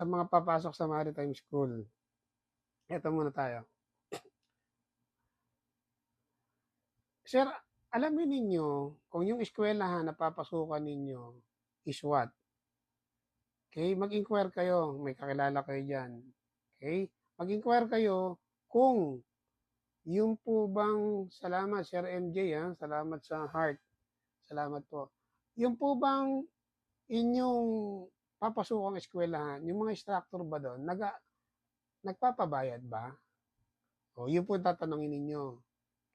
Sa mga papasok sa maritime school, eto muna tayo. Sir, alamin ninyo kung yung eskwelahan na papasukan ninyo is what? Okay, mag-inquire kayo, may kakilala kayo diyan. Okay? Mag-inquire kayo kung yung po bang salamat Sir MJ, salamat sa heart. Salamat po. Yung po bang inyong papasukang eskwelahan, yung mga instructor ba doon, nagpapabayad ba? O, yun po tatanungin ninyo.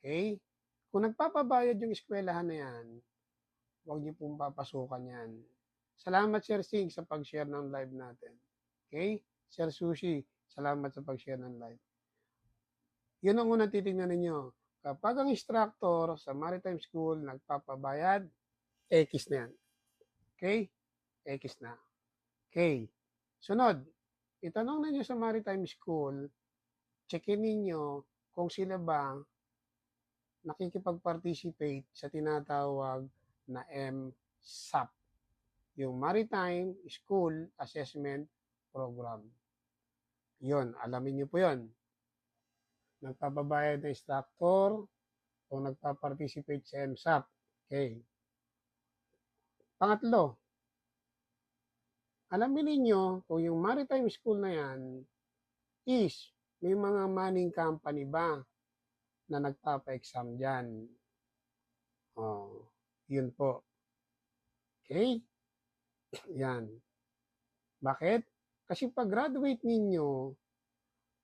Okay? Kung nagpapabayad yung eskwelahan na yan, huwag niyo pong papasukan yan. Salamat Sir Sing sa pag-share ng live natin. Okay? Sir Sushi, salamat sa pag-share ng live. Yun ang unang titignan ninyo. Kapag ang instructor sa maritime school nagpapabayad, X na yan. Okay? X na. Okay. Sunod, itanong ninyo sa maritime school, checkin ninyo kung sila ba nakikipag-participate sa tinatawag na MSAP, yung Maritime School Assessment Program. Yun, alamin nyo po yun. Nagpapabayad na instructor o nagpa-participate sa MSAP. Okay. Pangatlo, alamin ninyo kung yung maritime school na yan is may mga mining company ba na nagpapa-exam dyan. Oh, yun po. Okay? Yan. Bakit? Kasi pag graduate ninyo,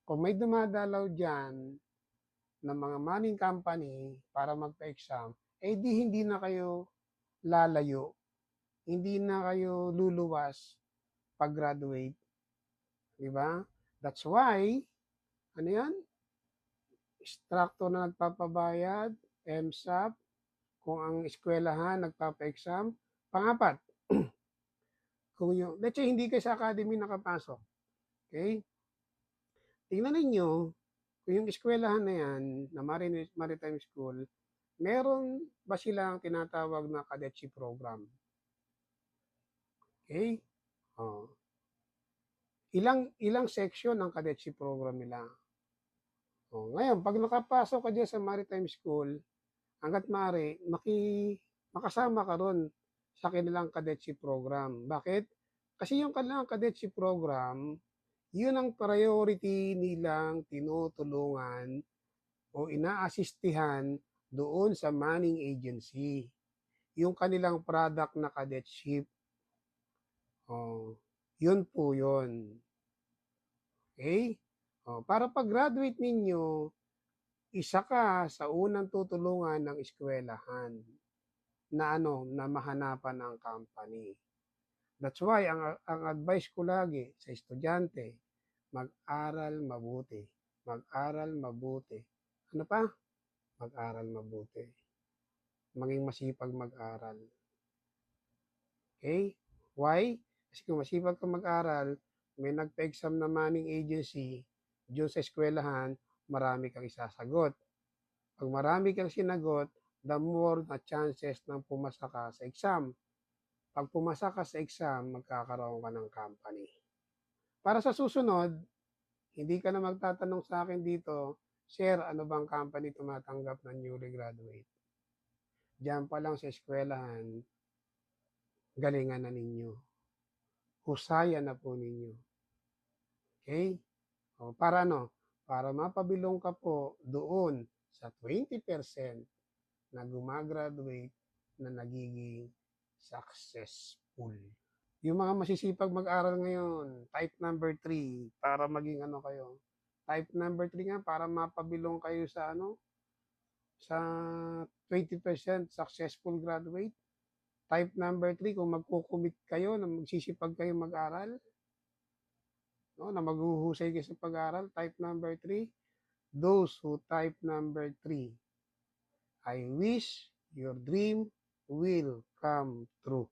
kung may dumadalaw dyan ng mga mining company para magpa-exam, eh di hindi na kayo lalayo, hindi na kayo luluwas pag graduate. Di ba? That's why, ano yan? Instructor na nagpapabayad, MSAP, kung ang eskwelahan nagpapa-exam. Pangapat, kung yung, let's say hindi kayo sa academy nakapasok, okay? Tingnan ninyo, kung yung eskwelahan na yan, na maritime school, meron ba silang tinatawag na cadetship program? Okay? Oh. Ilang section ang cadetship program nila? Oh, ngayon, pag nakapasok ka dyan sa maritime school, hanggat maaari, makasama ka ron sa kanilang cadetship program. Bakit? Kasi yung kanilang cadetship program, yun ang priority nilang tinutulungan o inaasistihan doon sa manning agency. Yung kanilang product na cadetship. Oh, yun po yun. Okay? Oh, para pag-graduate ninyo, isa ka sa unang tutulungan ng eskwelahan na na mahanapan ng company. That's why ang advice ko lagi sa estudyante, mag-aral mabuti. Mag-aral mabuti. Ano pa? Mag-aral mabuti. Maging masipag mag-aral. Okay? Why? Kasi kung masipag ka mag-aral, may nagpa-exam na manning agency, diyon sa eskwelahan, marami kang isasagot. Pag marami kang sinagot, the more na chances ng pumasa ka sa exam. Pag pumasa ka sa exam, magkakaroon ka ng company. Para sa susunod, hindi ka na magtatanong sa akin dito, Sir, ano bang company tumatanggap ng newly graduate? Diyan pa lang sa eskwelahan, galingan na ninyo. Husaya na po ninyo. Okay? O, para ano? Para mapabilong ka po doon sa 20% na gumagraduate na nagiging successful. Yung mga masisipag mag-aral ngayon, type number 3, para maging kayo. Type number 3 nga, para mapabilong kayo sa 20% successful graduate. Type number 3, kung magkukumit kayo, na magsisipag kayo mag-aral, no, na maghuhusay kayo sa pag-aral, type number 3, those who type number 3, I wish your dream will come true.